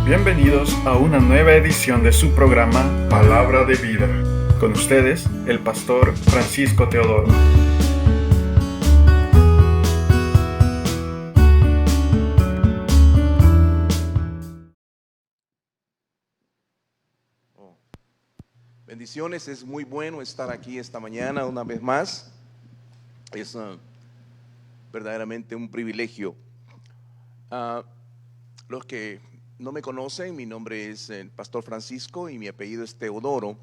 Bienvenidos a una nueva edición de su programa Palabra de Vida. Con ustedes, el pastor Francisco Teodoro. Bendiciones, es muy bueno estar aquí esta mañana una vez más. Es verdaderamente un privilegio. Los que no me conocen, mi nombre es el pastor Francisco y mi apellido es Teodoro.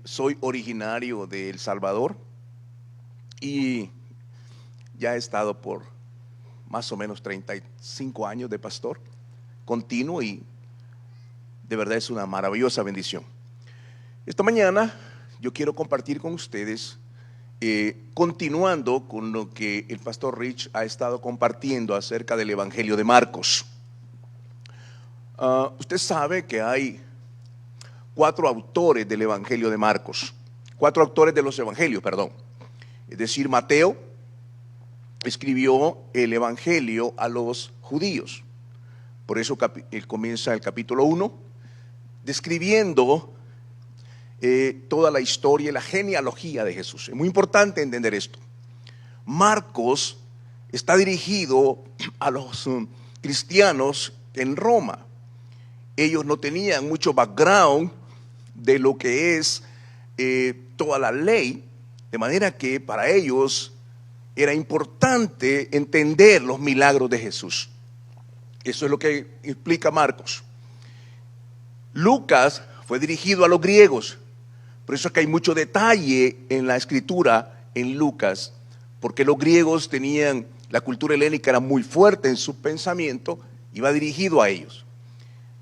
Soy originario de El Salvador y ya he estado por más o menos 35 años de pastor continuo y de verdad es una maravillosa bendición. Esta mañana yo quiero compartir con ustedes, continuando con lo que el pastor Rich ha estado compartiendo acerca del Evangelio de Marcos. Usted sabe que hay 4 autores del Evangelio de Marcos, 4 autores de los Evangelios, perdón. Es decir, Mateo escribió el Evangelio a los judíos. Por eso él comienza el capítulo 1 describiendo toda la historia y la genealogía de Jesús. Es muy importante entender esto. Marcos está dirigido a los cristianos en Roma. Ellos no tenían mucho background de lo que es toda la ley, de manera que para ellos era importante entender los milagros de Jesús. Eso es lo que explica Marcos. Lucas fue dirigido a los griegos. Por eso es que hay mucho detalle en la escritura en Lucas, porque los griegos tenían, la cultura helénica era muy fuerte en su pensamiento, iba dirigido a ellos.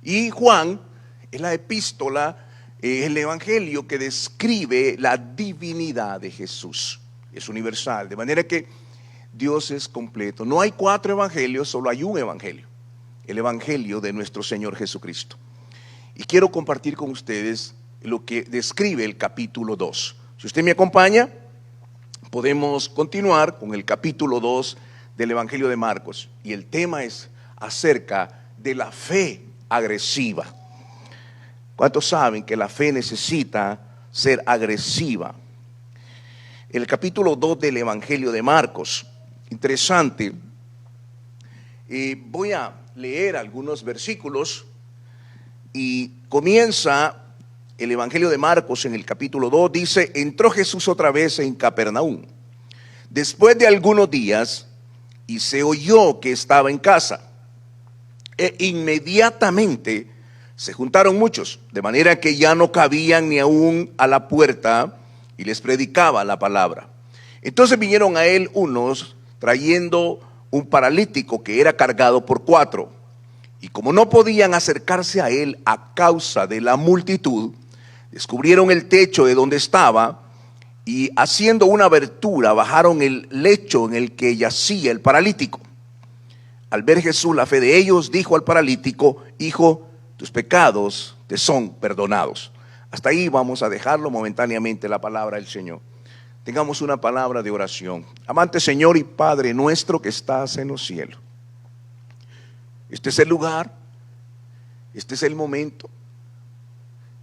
Y Juan es la epístola, es el evangelio que describe la divinidad de Jesús. Es universal, de manera que Dios es completo. No hay 4 evangelios, solo hay un evangelio, el evangelio de nuestro Señor Jesucristo. Y quiero compartir con ustedes lo que describe el capítulo 2. Si usted me acompaña, podemos continuar con el capítulo 2 del Evangelio de Marcos. Y el tema es acerca de la fe agresiva. ¿Cuántos saben que la fe necesita ser agresiva? El capítulo 2 del Evangelio de Marcos, interesante. Voy a leer algunos versículos y comienza el Evangelio de Marcos en el capítulo 2, dice: entró Jesús otra vez en Capernaum después de algunos días y se oyó que estaba en casa. E inmediatamente se juntaron muchos, de manera que ya no cabían ni aún a la puerta, y les predicaba la palabra. Entonces vinieron a él unos trayendo un paralítico que era cargado por 4. Y como no podían acercarse a él a causa de la multitud, descubrieron el techo de donde estaba y haciendo una abertura bajaron el lecho en el que yacía el paralítico. Al ver Jesús la fe de ellos, dijo al paralítico: hijo, tus pecados te son perdonados. Hasta ahí vamos a dejarlo momentáneamente, la palabra del Señor. Tengamos una palabra de oración. Amante Señor y Padre nuestro que estás en los cielos, este es el lugar, este es el momento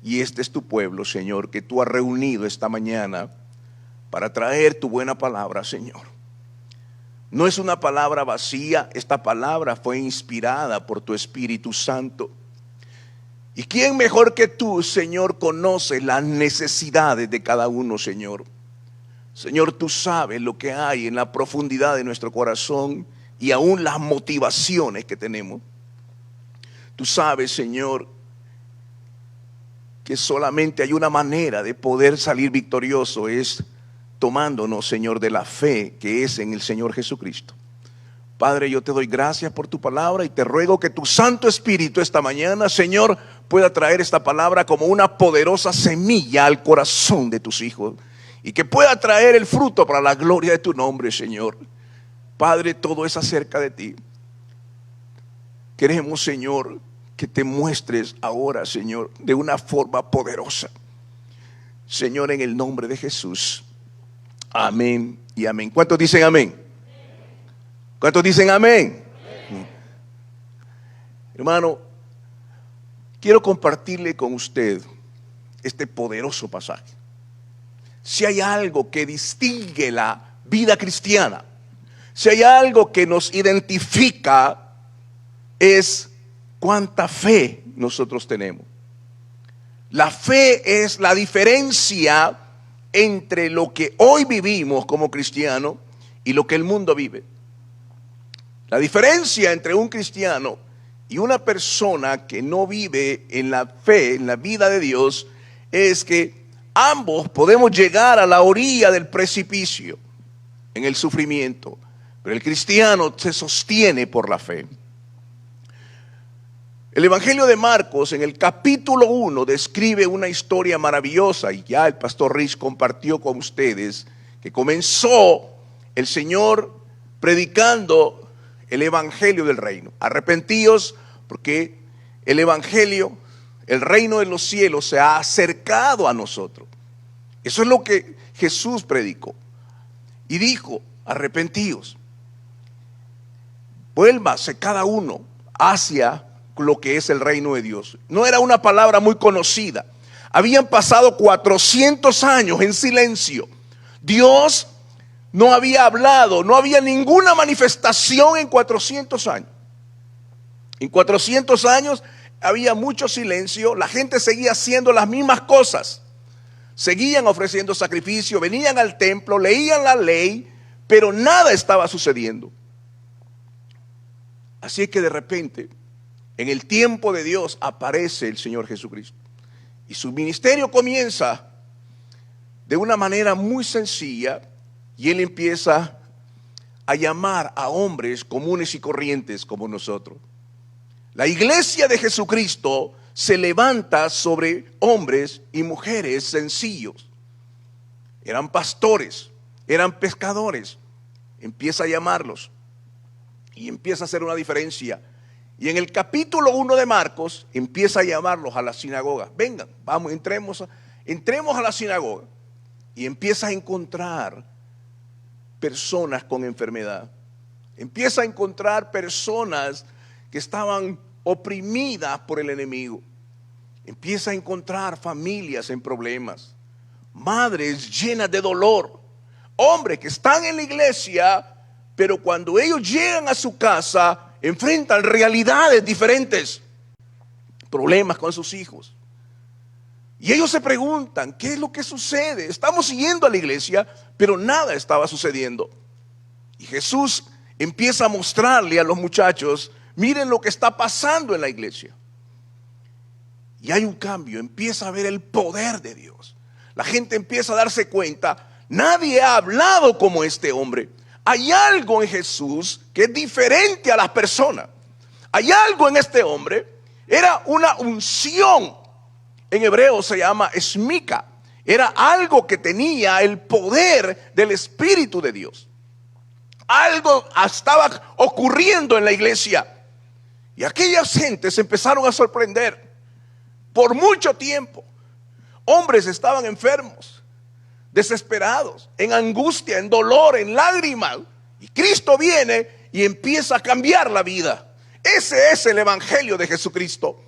y este es tu pueblo, Señor, que tú has reunido esta mañana para traer tu buena palabra, Señor. No es una palabra vacía, esta palabra fue inspirada por tu Espíritu Santo. ¿Y quién mejor que tú, Señor, conoce las necesidades de cada uno, Señor? Señor, tú sabes lo que hay en la profundidad de nuestro corazón y aún las motivaciones que tenemos. Tú sabes, Señor, que solamente hay una manera de poder salir victorioso, es tomándonos, Señor, de la fe que es en el Señor Jesucristo. Padre, yo te doy gracias por tu palabra y te ruego que tu Santo Espíritu esta mañana, Señor, pueda traer esta palabra como una poderosa semilla al corazón de tus hijos y que pueda traer el fruto para la gloria de tu nombre, Señor. Padre, todo es acerca de ti. Queremos, Señor, que te muestres ahora, Señor, de una forma poderosa. Señor, en el nombre de Jesús. Amén y amén. ¿Cuántos dicen amén? ¿Cuántos dicen amén? Hermano, quiero compartirle con usted este poderoso pasaje. Si hay algo que distingue la vida cristiana, si hay algo que nos identifica, es cuánta fe nosotros tenemos. La fe es la diferencia entre lo que hoy vivimos como cristianos y lo que el mundo vive. La diferencia entre un cristiano y una persona que no vive en la fe, en la vida de Dios, es que ambos podemos llegar a la orilla del precipicio en el sufrimiento, pero el cristiano se sostiene por la fe. El Evangelio de Marcos en el capítulo 1 describe una historia maravillosa, y ya el pastor Rich compartió con ustedes que comenzó el Señor predicando el Evangelio del reino. Arrepentíos porque el Evangelio, el reino de los cielos se ha acercado a nosotros. Eso es lo que Jesús predicó. Y dijo, arrepentíos, vuélvase cada uno hacia lo que es el reino de Dios. No era una palabra muy conocida. Habían pasado 400 años en silencio. Dios no había hablado, no había ninguna manifestación en 400 años. En 400 años había mucho silencio, la gente seguía haciendo las mismas cosas. Seguían ofreciendo sacrificio, venían al templo, leían la ley, pero nada estaba sucediendo. Así que de repente, en el tiempo de Dios, aparece el Señor Jesucristo. Y su ministerio comienza de una manera muy sencilla, y Él empieza a llamar a hombres comunes y corrientes como nosotros. La iglesia de Jesucristo se levanta sobre hombres y mujeres sencillos. Eran pastores, eran pescadores. Empieza a llamarlos y empieza a hacer una diferencia. Y en el capítulo 1 de Marcos empieza a llamarlos a la sinagoga. Vengan, vamos, entremos a la sinagoga. Y empieza a encontrar personas con enfermedad. Empieza a encontrar personas que estaban oprimidas por el enemigo. Empieza a encontrar familias en problemas, madres llenas de dolor, hombres que están en la iglesia, pero cuando ellos llegan a su casa enfrentan realidades diferentes, problemas con sus hijos. Y ellos se preguntan, ¿qué es lo que sucede? Estamos siguiendo a la iglesia, pero nada estaba sucediendo. Y Jesús empieza a mostrarle a los muchachos, miren lo que está pasando en la iglesia. Y hay un cambio, empieza a ver el poder de Dios. La gente empieza a darse cuenta, nadie ha hablado como este hombre. Hay algo en Jesús que es diferente a las personas. Hay algo en este hombre, era una unción. En hebreo se llama esmika. Era algo que tenía el poder del Espíritu de Dios. Algo estaba ocurriendo en la iglesia. Y aquellas gentes se empezaron a sorprender. Por mucho tiempo, hombres estaban enfermos, desesperados, en angustia, en dolor, en lágrimas. Y Cristo viene y empieza a cambiar la vida. Ese es el Evangelio de Jesucristo,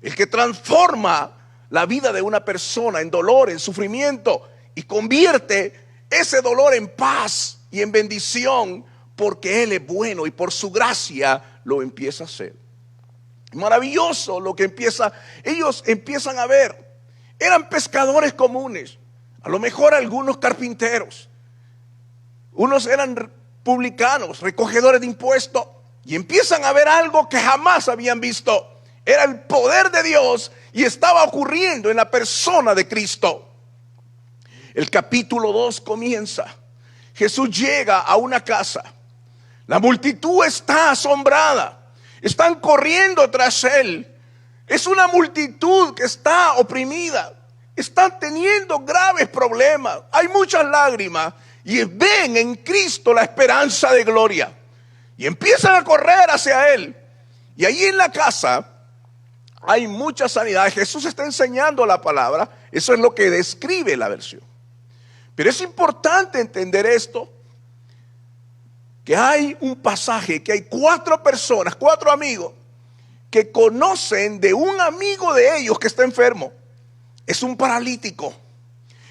el que transforma la vida de una persona en dolor, en sufrimiento, y convierte ese dolor en paz y en bendición, porque Él es bueno y por su gracia lo empieza a hacer. Maravilloso lo que ellos empiezan a ver. Eran pescadores comunes, a lo mejor algunos carpinteros, unos eran publicanos, recogedores de impuestos, y empiezan a ver algo que jamás habían visto. Era el poder de Dios y estaba ocurriendo en la persona de Cristo. El capítulo 2 comienza. Jesús llega a una casa. La multitud está asombrada. Están corriendo tras Él. Es una multitud que está oprimida. Están teniendo graves problemas. Hay muchas lágrimas. Y ven en Cristo la esperanza de gloria. Y empiezan a correr hacia Él. Y allí en la casa hay mucha sanidad. Jesús está enseñando la palabra. Eso es lo que describe la versión. Pero es importante entender esto, que hay un pasaje, que hay 4 personas, 4 amigos, que conocen de un amigo de ellos que está enfermo. Es un paralítico.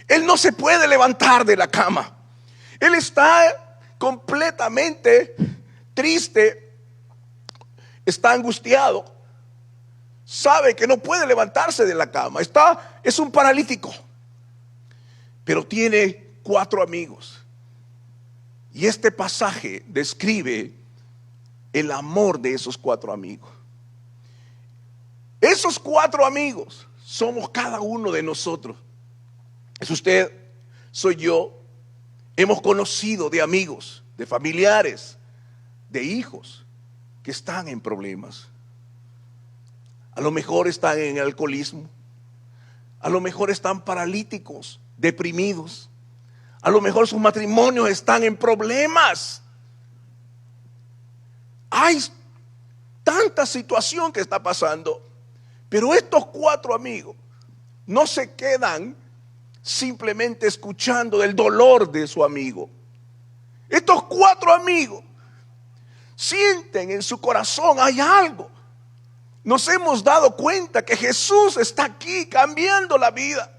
Él no se puede levantar de la cama. Él está completamente triste, está angustiado, sabe que no puede levantarse de la cama, es un paralítico, pero tiene 4 amigos. Y este pasaje describe el amor de esos 4 amigos. Esos 4 amigos somos cada uno de nosotros. Es usted, soy yo. Hemos conocido de amigos, de familiares, de hijos que están en problemas. A lo mejor están en alcoholismo. A lo mejor están paralíticos, deprimidos. A lo mejor sus matrimonios están en problemas. Hay tanta situación que está pasando. Pero estos 4 amigos no se quedan simplemente escuchando del dolor de su amigo. Estos 4 amigos sienten en su corazón, hay algo. Nos hemos dado cuenta que Jesús está aquí cambiando la vida,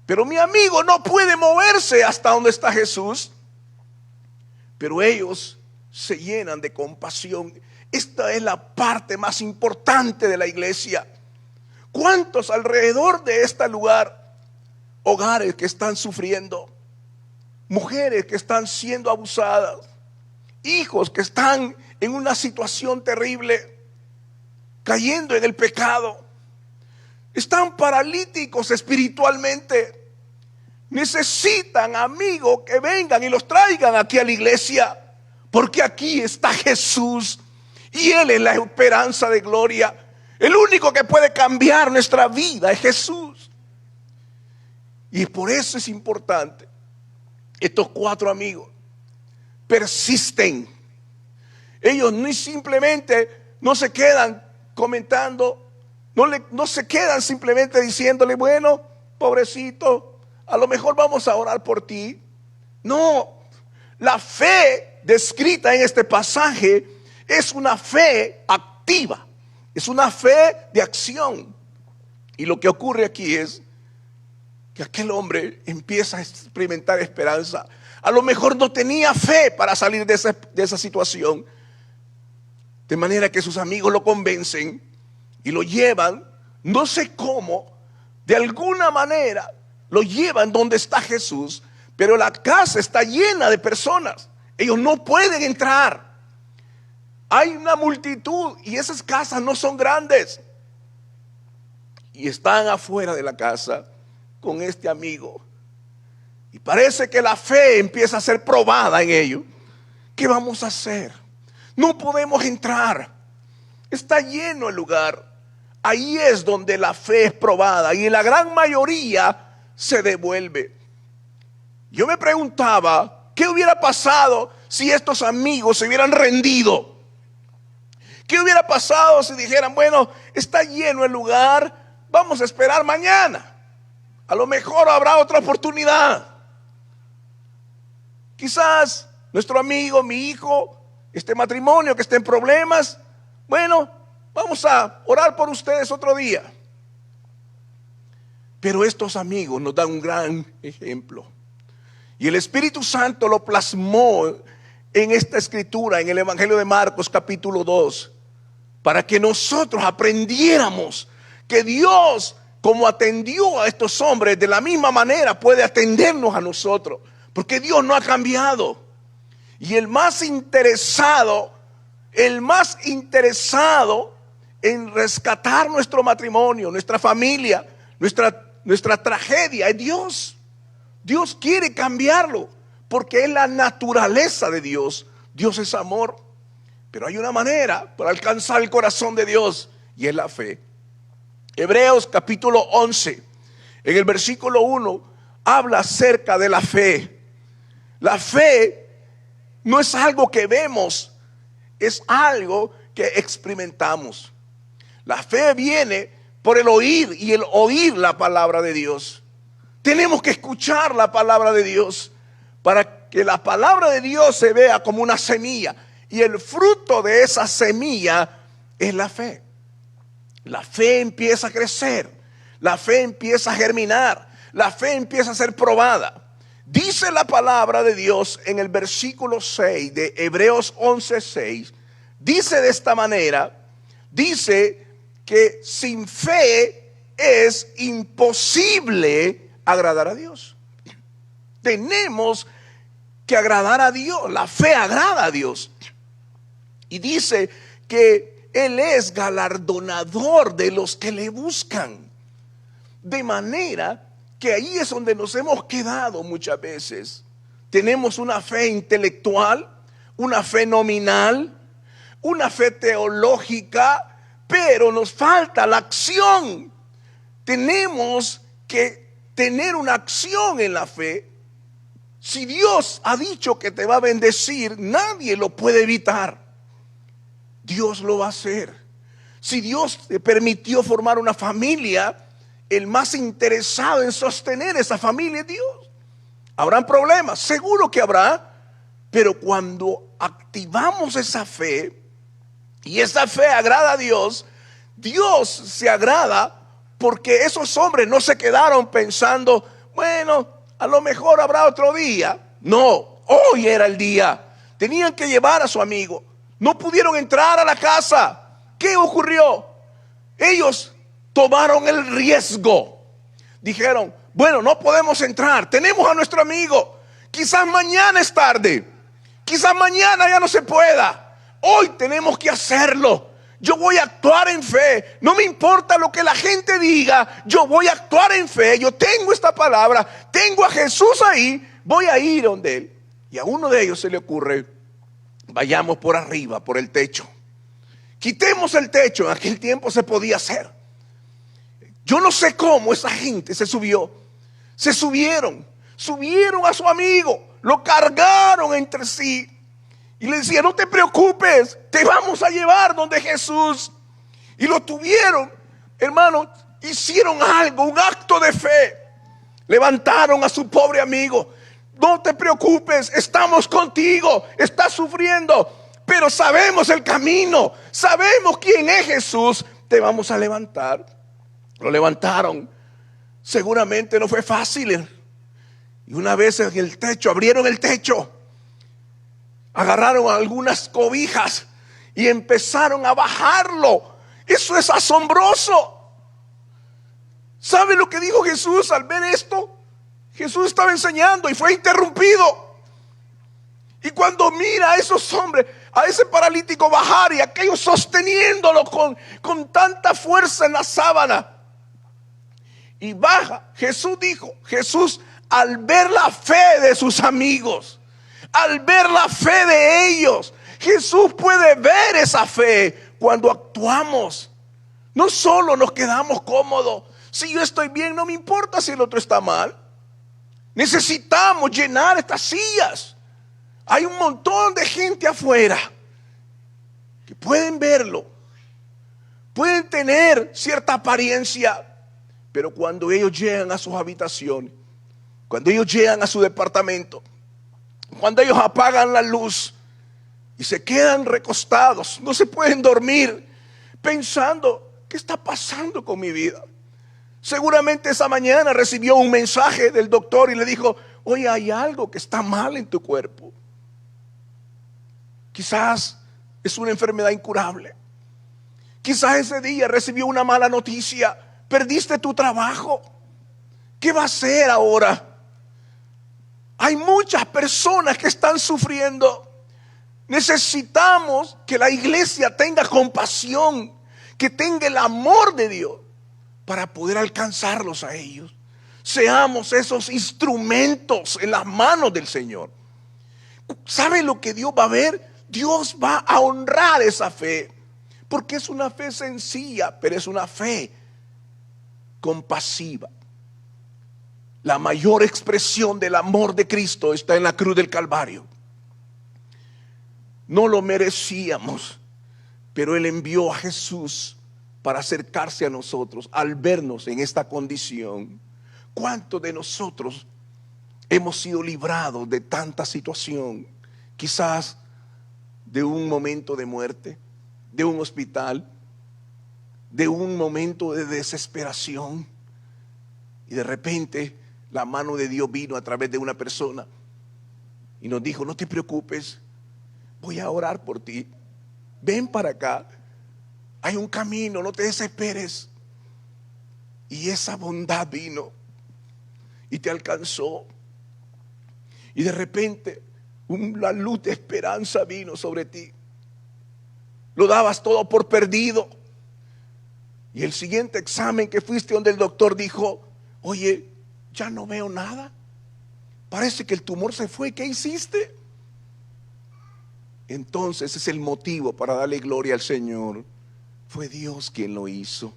pero mi amigo no puede moverse hasta donde está Jesús. Pero ellos se llenan de compasión. Esta es la parte más importante de la iglesia. ¿Cuántos alrededor de este lugar? Hogares que están sufriendo, mujeres que están siendo abusadas, hijos que están en una situación terrible, cayendo en el pecado, están paralíticos espiritualmente, necesitan amigos que vengan y los traigan aquí a la iglesia, porque aquí está Jesús y Él es la esperanza de gloria. El único que puede cambiar nuestra vida es Jesús. Y por eso es importante. Estos 4 amigos persisten. Ellos ni simplemente no se quedan comentando, no se quedan simplemente diciéndole, bueno, pobrecito, a lo mejor vamos a orar por ti. No, la fe descrita en este pasaje es una fe activa, es una fe de acción. Y lo que ocurre aquí es que aquel hombre empieza a experimentar esperanza. A lo mejor no tenía fe para salir de esa situación. De manera que sus amigos lo convencen y lo llevan, no sé cómo, de alguna manera lo llevan donde está Jesús, pero la casa está llena de personas. Ellos no pueden entrar. Hay una multitud y esas casas no son grandes. Y están afuera de la casa con este amigo. Y parece que la fe empieza a ser probada en ellos. ¿Qué vamos a hacer? No podemos entrar. Está lleno el lugar. Ahí es donde la fe es probada y la gran mayoría se devuelve. Yo me preguntaba, ¿qué hubiera pasado si estos amigos se hubieran rendido? ¿Qué hubiera pasado si dijeran, bueno, está lleno el lugar, vamos a esperar mañana? A lo mejor habrá otra oportunidad. Quizás nuestro amigo, mi hijo, este matrimonio que esté en problemas, bueno, vamos a orar por ustedes otro día. Pero estos amigos nos dan un gran ejemplo. Y el Espíritu Santo lo plasmó en esta escritura, en el Evangelio de Marcos capítulo 2, para que nosotros aprendiéramos que Dios, como atendió a estos hombres, de la misma manera puede atendernos a nosotros, porque Dios no ha cambiado. Y el más interesado en rescatar nuestro matrimonio, nuestra familia, nuestra tragedia es Dios. Dios quiere cambiarlo, porque es la naturaleza de Dios. Dios es amor, pero hay una manera para alcanzar el corazón de Dios, y es la fe. Hebreos capítulo 11, en el versículo 1, habla acerca de la fe. La fe no es algo que vemos, es algo que experimentamos. La fe viene por el oír, y el oír la palabra de Dios. Tenemos que escuchar la palabra de Dios para que la palabra de Dios se vea como una semilla, y el fruto de esa semilla es la fe. La fe empieza a crecer, la fe empieza a germinar, la fe empieza a ser probada. Dice la palabra de Dios en el versículo 6 de Hebreos 11:6, dice de esta manera, dice que sin fe es imposible agradar a Dios. Tenemos que agradar a Dios, la fe agrada a Dios. Y dice que Él es galardonador de los que le buscan. De manera que ahí es donde nos hemos quedado muchas veces. Tenemos una fe intelectual, una fe nominal, una fe teológica, pero nos falta la acción. Tenemos que tener una acción en la fe. Si Dios ha dicho que te va a bendecir, nadie lo puede evitar. Dios lo va a hacer. Si Dios te permitió formar una familia, el más interesado en sostener esa familia es Dios. Habrán problemas, seguro que habrá, pero cuando activamos esa fe y esa fe agrada a Dios, Dios se agrada porque esos hombres no se quedaron pensando, bueno, a lo mejor habrá otro día. No, hoy era el día. Tenían que llevar a su amigo. No pudieron entrar a la casa. ¿Qué ocurrió? Ellos tomaron el riesgo. Dijeron, bueno, no podemos entrar. Tenemos a nuestro amigo. Quizás mañana es tarde. Quizás mañana ya no se pueda. Hoy tenemos que hacerlo. Yo voy a actuar en fe. No me importa lo que la gente diga. Yo voy a actuar en fe. Yo tengo esta palabra. Tengo a Jesús ahí. Voy a ir donde Él. Y a uno de ellos se le ocurre, vayamos por arriba, por el techo. Quitemos el techo. En aquel tiempo se podía hacer. Yo no sé cómo esa gente se subió. Se subieron a su amigo. Lo cargaron entre sí. Y le decía, no te preocupes, te vamos a llevar donde Jesús. Y lo tuvieron, hermano, hicieron algo, un acto de fe. Levantaron a su pobre amigo. No te preocupes, estamos contigo, estás sufriendo, pero sabemos el camino, sabemos quién es Jesús, te vamos a levantar. Lo levantaron, seguramente no fue fácil. Y una vez en el techo, abrieron el techo, agarraron algunas cobijas y empezaron a bajarlo. Eso es asombroso. ¿Sabe lo que dijo Jesús al ver esto? Jesús estaba enseñando y fue interrumpido. Y cuando mira a esos hombres, a ese paralítico bajar y aquellos sosteniéndolo con tanta fuerza en la sábana, y baja, Jesús al ver la fe de sus amigos, al ver la fe de ellos, Jesús puede ver esa fe cuando actuamos. No solo nos quedamos cómodos. Si yo estoy bien, no me importa si el otro está mal. Necesitamos llenar estas sillas. Hay un montón de gente afuera que pueden verlo, pueden tener cierta apariencia, pero cuando ellos llegan a sus habitaciones, cuando ellos llegan a su departamento, cuando ellos apagan la luz y se quedan recostados, no se pueden dormir, pensando, ¿qué está pasando con mi vida? Seguramente esa mañana recibió un mensaje del doctor y le dijo, oye, hay algo que está mal en tu cuerpo. Quizás es una enfermedad incurable. Quizás ese día recibió una mala noticia, perdiste tu trabajo. ¿Qué va a hacer ahora? Hay muchas personas que están sufriendo. Necesitamos que la iglesia tenga compasión, que tenga el amor de Dios para poder alcanzarlos a ellos. Seamos esos instrumentos en las manos del Señor. ¿Sabe lo que Dios va a ver? Dios va a honrar esa fe, porque es una fe sencilla, pero es una fe compasiva. La mayor expresión del amor de Cristo está en la cruz del Calvario. No lo merecíamos, pero Él envió a Jesús para acercarse a nosotros al vernos en esta condición. ¿Cuántos de nosotros hemos sido librados de tanta situación? Quizás de un momento de muerte, de un hospital, de un momento de desesperación. Y de repente la mano de Dios vino a través de una persona y nos dijo: no te preocupes, voy a orar por ti. Ven para acá, hay un camino, no te desesperes. Y esa bondad vino y te alcanzó. Y de repente la luz de esperanza vino sobre ti. Lo dabas todo por perdido. Y el siguiente examen que fuiste donde el doctor dijo: oye, ya no veo nada. Parece que el tumor se fue. ¿Qué hiciste? Entonces es el motivo para darle gloria al Señor. Fue Dios quien lo hizo.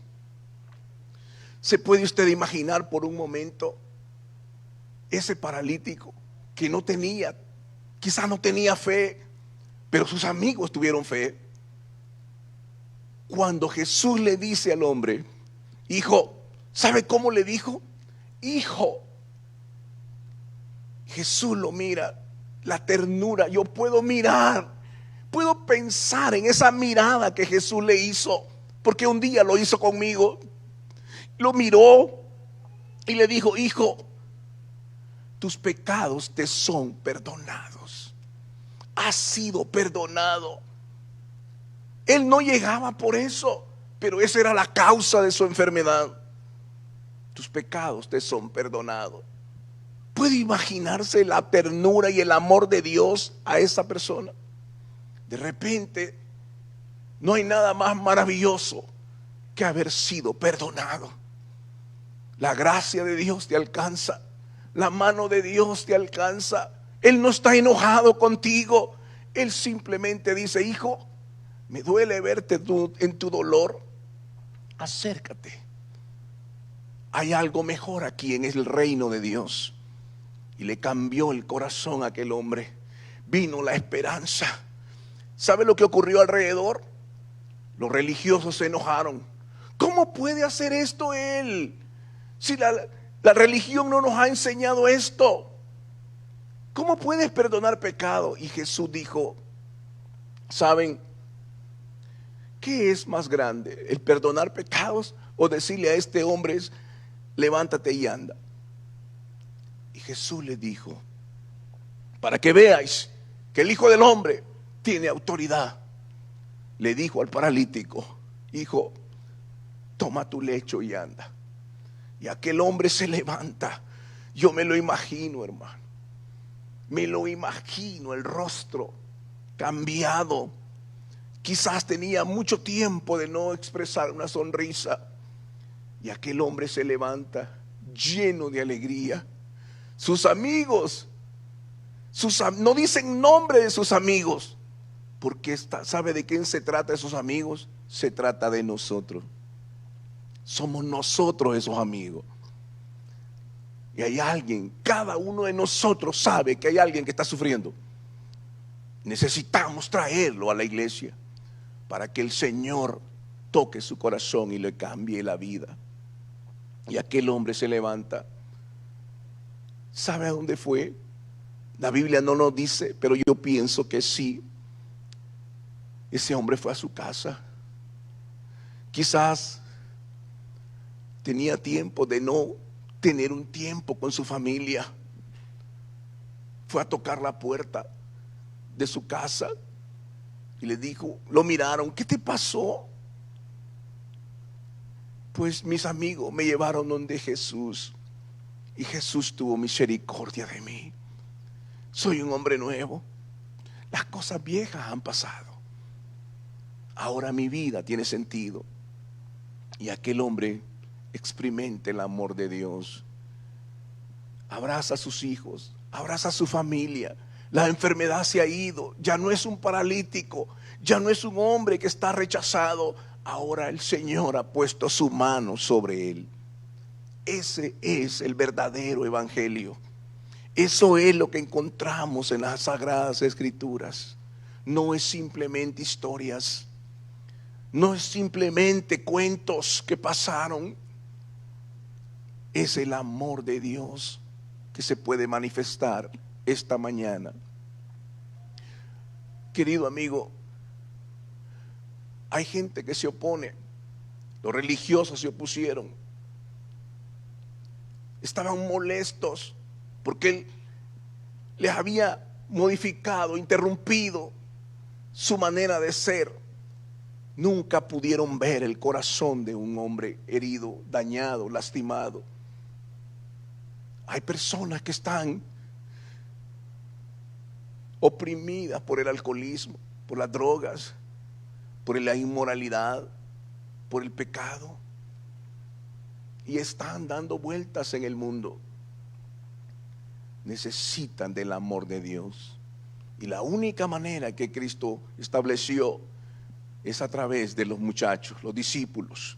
¿Se puede usted imaginar por un momento ese paralítico que no tenía, quizás no tenía fe, pero sus amigos tuvieron fe? Cuando Jesús le dice al hombre: hijo, ¿sabe cómo le dijo? Hijo. Jesús lo mira, la ternura. Yo puedo mirar, puedo pensar en esa mirada que Jesús le hizo, porque un día lo hizo conmigo. Lo miró y le dijo: hijo, tus pecados te son perdonados. Has sido perdonado. Él no llegaba por eso, pero esa era la causa de su enfermedad. Tus pecados te son perdonados. ¿Puede imaginarse la ternura y el amor de Dios a esa persona? De repente, no hay nada más maravilloso que haber sido perdonado. La gracia de Dios te alcanza. La mano de Dios te alcanza. Él no está enojado contigo. Él simplemente dice: hijo, me duele verte en tu dolor. Acércate. Hay algo mejor aquí en el reino de Dios. Y le cambió el corazón a aquel hombre. Vino la esperanza. ¿Sabe lo que ocurrió alrededor? Los religiosos se enojaron. ¿Cómo puede hacer esto él? Si la religión no nos ha enseñado esto. ¿Cómo puedes perdonar pecado? Y Jesús dijo: ¿saben qué es más grande? ¿El perdonar pecados o decirle a este hombre: levántate y anda? Y Jesús le dijo: para que veáis que el Hijo del Hombre tiene autoridad. Le dijo al paralítico: hijo, toma tu lecho y anda. Y aquel hombre se levanta. Yo me lo imagino, hermano. Me lo imagino, el rostro cambiado. Quizás tenía mucho tiempo de no expresar una sonrisa. Y aquel hombre se levanta lleno de alegría. Sus amigos, no dicen nombre de sus amigos, porque ¿sabe de quién se trata esos amigos? Se trata de nosotros. Somos nosotros esos amigos. Y hay alguien, cada uno de nosotros sabe que hay alguien que está sufriendo. Necesitamos traerlo a la iglesia para que el Señor toque su corazón y le cambie la vida. Y aquel hombre se levanta. ¿Sabe a dónde fue? La Biblia no nos dice, pero yo pienso que sí. Ese hombre fue a su casa. Quizás tenía tiempo de no tener un tiempo con su familia. Fue a tocar la puerta de su casa y le dijo, lo miraron: ¿qué te pasó? Pues mis amigos me llevaron donde Jesús y Jesús tuvo misericordia de mí. Soy un hombre nuevo. Las cosas viejas han pasado. Ahora mi vida tiene sentido. Y aquel hombre experimenta el amor de Dios. Abraza a sus hijos, abraza a su familia. La enfermedad se ha ido. Ya no es un paralítico, ya no es un hombre que está rechazado. Ahora el Señor ha puesto su mano sobre él. Ese es el verdadero evangelio. Eso es lo que encontramos en las Sagradas Escrituras. No es simplemente historias. No es simplemente cuentos que pasaron. Es el amor de Dios que se puede manifestar esta mañana. Querido amigo, hay gente que se opone Los religiosos se opusieron. Estaban molestos porque él les había modificado, interrumpido su manera de ser. Nunca pudieron ver el corazón de un hombre herido, dañado, lastimado. Hay personas que están oprimidas por el alcoholismo, por las drogas, por la inmoralidad, por el pecado, y están dando vueltas en el mundo. Necesitan del amor de Dios, y la única manera que Cristo estableció es a través de los muchachos, los discípulos.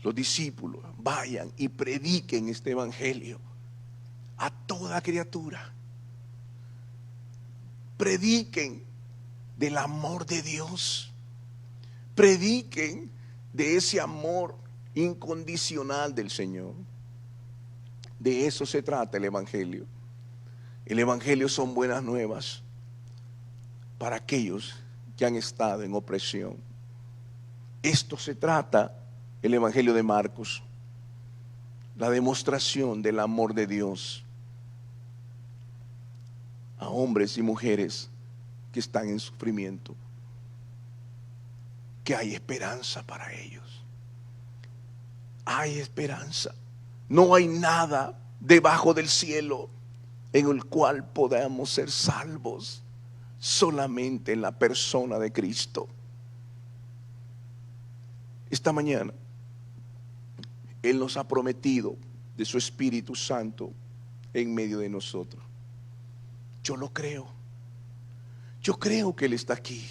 Los discípulos vayan y prediquen este evangelio a toda criatura. Prediquen del amor de Dios. Prediquen de ese amor incondicional del Señor. De eso se trata el evangelio. El evangelio son buenas nuevas para aquellos que han estado en opresión. Esto se trata el evangelio de Marcos, la demostración del amor de Dios a hombres y mujeres que están en sufrimiento, que hay esperanza para ellos. Hay esperanza. No hay nada debajo del cielo en el cual podamos ser salvos, solamente en la persona de Cristo. Esta mañana Él nos ha prometido de su Espíritu Santo en medio de nosotros. Yo lo creo. Yo creo que Él está aquí.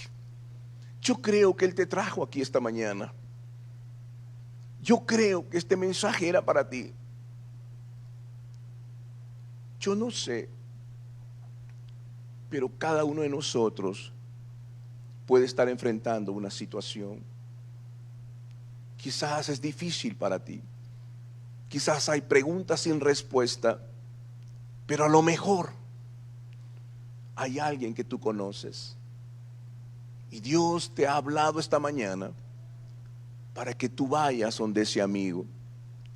Yo creo que Él te trajo aquí esta mañana. Yo creo que este mensaje era para ti. Yo no sé, pero cada uno de nosotros puede estar enfrentando una situación. Quizás es difícil para ti. Quizás hay preguntas sin respuesta, pero a lo mejor hay alguien que tú conoces y Dios te ha hablado esta mañana para que tú vayas donde ese amigo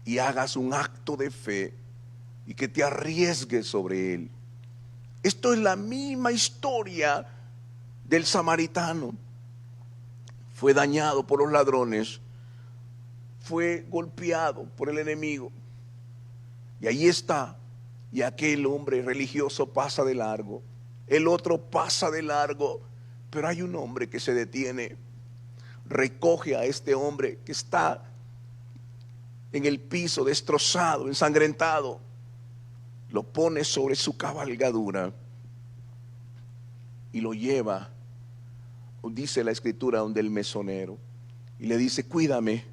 y hagas un acto de fe y que te arriesgues sobre él. Esto es la misma historia del samaritano. Fue dañado por los ladrones, fue golpeado por el enemigo, y ahí está. Y aquel hombre religioso pasa de largo, el otro pasa de largo, pero hay un hombre que se detiene, recoge a este hombre que está en el piso, destrozado, ensangrentado, lo pone sobre su cabalgadura y lo lleva, dice la escritura, donde el mesonero, y le dice: cuídamelo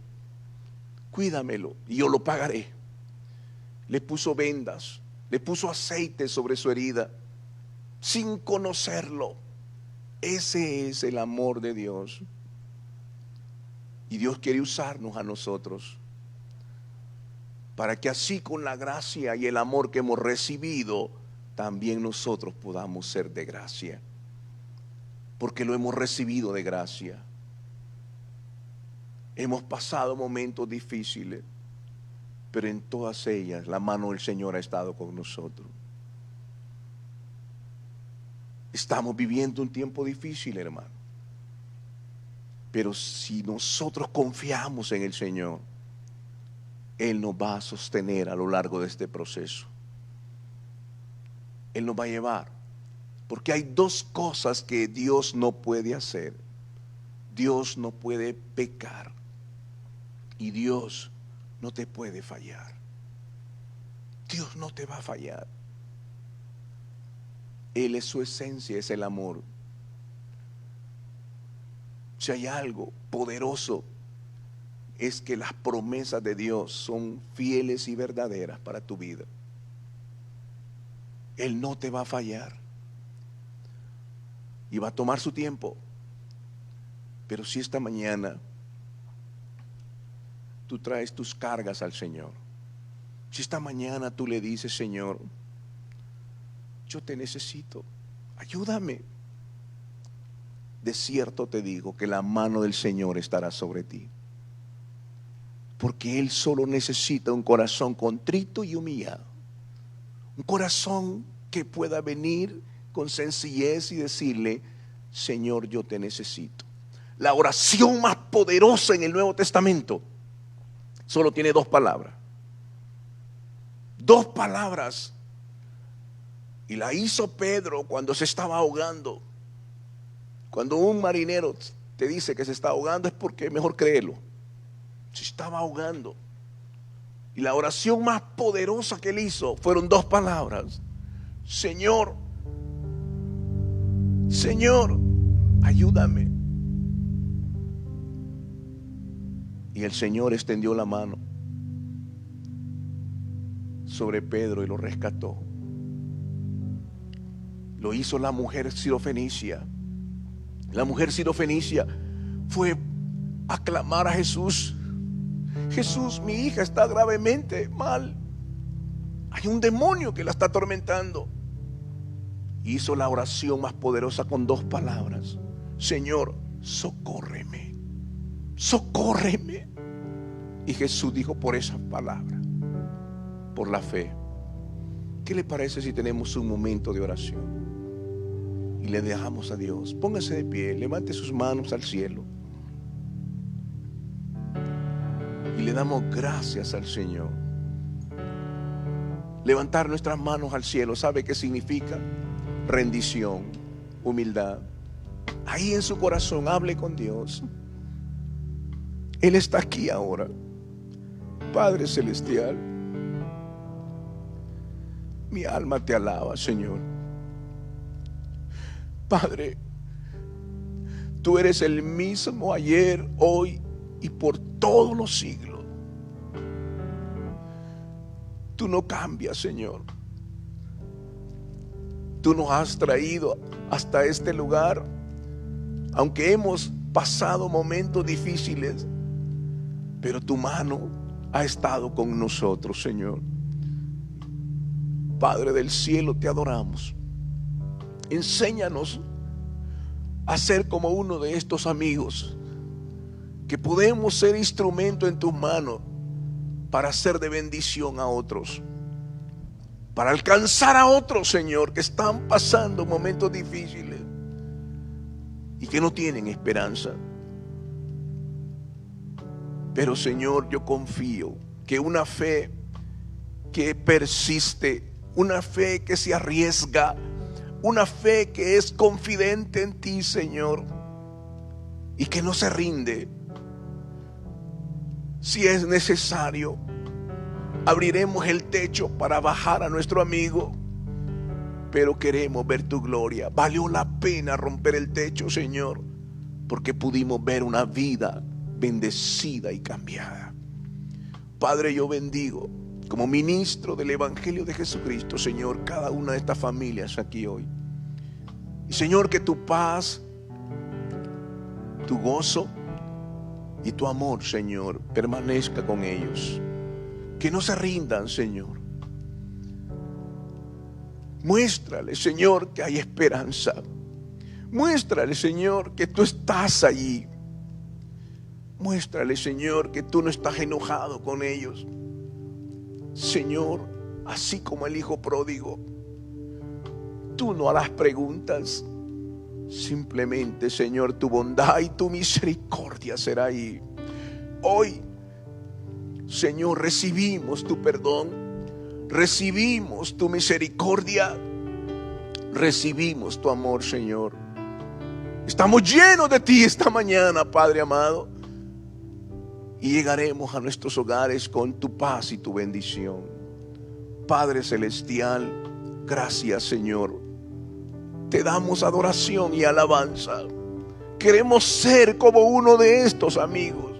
y yo lo pagaré. Le puso vendas, le puso aceite sobre su herida, sin conocerlo. Ese es el amor de Dios. Y Dios quiere usarnos a nosotros para que así, con la gracia y el amor que hemos recibido, también nosotros podamos ser de gracia, porque lo hemos recibido de gracia. Hemos pasado momentos difíciles, pero en todas ellas la mano del Señor ha estado con nosotros. Estamos viviendo un tiempo difícil, hermano, pero si nosotros confiamos en el Señor, Él nos va a sostener a lo largo de este proceso. Él nos va a llevar, porque hay dos cosas que Dios no puede hacer. Dios no puede pecar y Dios no te puede fallar. Dios no te va a fallar. Él es su esencia, es el amor. Si hay algo poderoso, es que las promesas de Dios son fieles y verdaderas para tu vida. Él no te va a fallar y va a tomar su tiempo. Pero si esta mañana tú traes tus cargas al Señor, si esta mañana tú le dices: Señor, yo te necesito, ayúdame, de cierto te digo que la mano del Señor estará sobre ti. Porque Él solo necesita un corazón contrito y humillado. Un corazón que pueda venir con sencillez y decirle: Señor, yo te necesito. La oración más poderosa en el Nuevo Testamento solo tiene dos palabras. Dos palabras. Y la hizo Pedro cuando se estaba ahogando. Cuando un marinero te dice que se está ahogando, es porque mejor créelo. Se estaba ahogando. Y la oración más poderosa que él hizo fueron dos palabras: Señor, Señor, ayúdame. Y el Señor extendió la mano sobre Pedro y lo rescató. Lo hizo la mujer sirofenicia. La mujer sirofenicia fue a clamar a Jesús: Jesús, mi hija está gravemente mal. Hay un demonio que la está atormentando. Hizo la oración más poderosa con dos palabras: Señor, socórreme, socórreme. Y Jesús dijo por esa palabra, por la fe. ¿Qué le parece si tenemos un momento de oración y le dejamos a Dios? Póngase de pie, levante sus manos al cielo y le damos gracias al Señor. Levantar nuestras manos al cielo, ¿sabe qué significa? Rendición, humildad. Ahí en su corazón hable con Dios. Él está aquí ahora. Padre celestial, mi alma te alaba, Señor. Padre, tú eres el mismo ayer, hoy y por todos los siglos. Tú no cambias, Señor. Tú nos has traído hasta este lugar, aunque hemos pasado momentos difíciles, pero tu mano ha estado con nosotros, Señor. Padre del cielo, te adoramos. Enséñanos a ser como uno de estos amigos, que podemos ser instrumento en tus manos para ser de bendición a otros, para alcanzar a otros, Señor, que están pasando momentos difíciles y que no tienen esperanza. Pero, Señor, yo confío que una fe que persiste, una fe que se arriesga, una fe que es confidente en ti, Señor, y que no se rinde, si es necesario, abriremos el techo para bajar a nuestro amigo, pero queremos ver tu gloria. Valió la pena romper el techo, Señor, porque pudimos ver una vida bendecida y cambiada. Padre, yo bendigo como ministro del Evangelio de Jesucristo, Señor, cada una de estas familias aquí hoy. Y Señor, que tu paz, tu gozo y tu amor, Señor, permanezca con ellos. Que no se rindan, Señor. Muéstrale, Señor, que hay esperanza. Muéstrale, Señor, que tú estás allí. Muéstrale, Señor, que tú no estás enojado con ellos. Señor, así como el hijo pródigo, tú no harás preguntas. Simplemente, Señor, tu bondad y tu misericordia será ahí. Hoy, Señor, recibimos tu perdón, recibimos tu misericordia, recibimos tu amor, Señor. Estamos llenos de ti esta mañana, Padre amado, y llegaremos a nuestros hogares con tu paz y tu bendición. Padre celestial, gracias, Señor. Te damos adoración y alabanza. Queremos ser como uno de estos amigos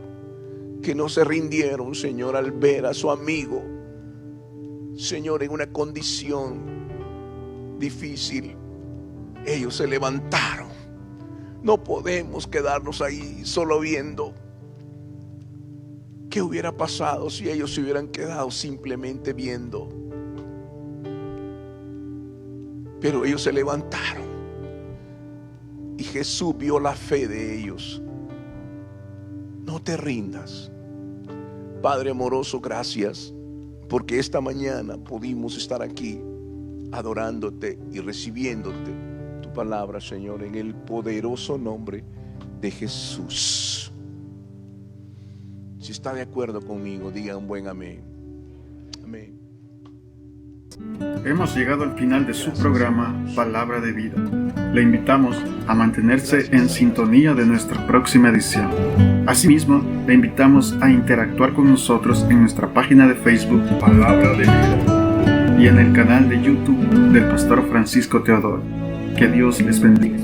que no se rindieron, Señor, al ver a su amigo, Señor, en una condición difícil. Ellos se levantaron. No podemos quedarnos ahí solo viendo. ¿Qué hubiera pasado si ellos se hubieran quedado simplemente viendo? Pero ellos se levantaron y Jesús vio la fe de ellos. No te rindas. Padre amoroso, gracias porque esta mañana pudimos estar aquí adorándote y recibiéndote tu palabra, Señor, en el poderoso nombre de Jesús. Si está de acuerdo conmigo, diga un buen amén. Amén. Hemos llegado al final de su programa Palabra de Vida. Le invitamos a mantenerse en sintonía de nuestra próxima edición. Asimismo, le invitamos a interactuar con nosotros en nuestra página de Facebook Palabra de Vida y en el canal de YouTube del Pastor Francisco Teodoro. Que Dios les bendiga.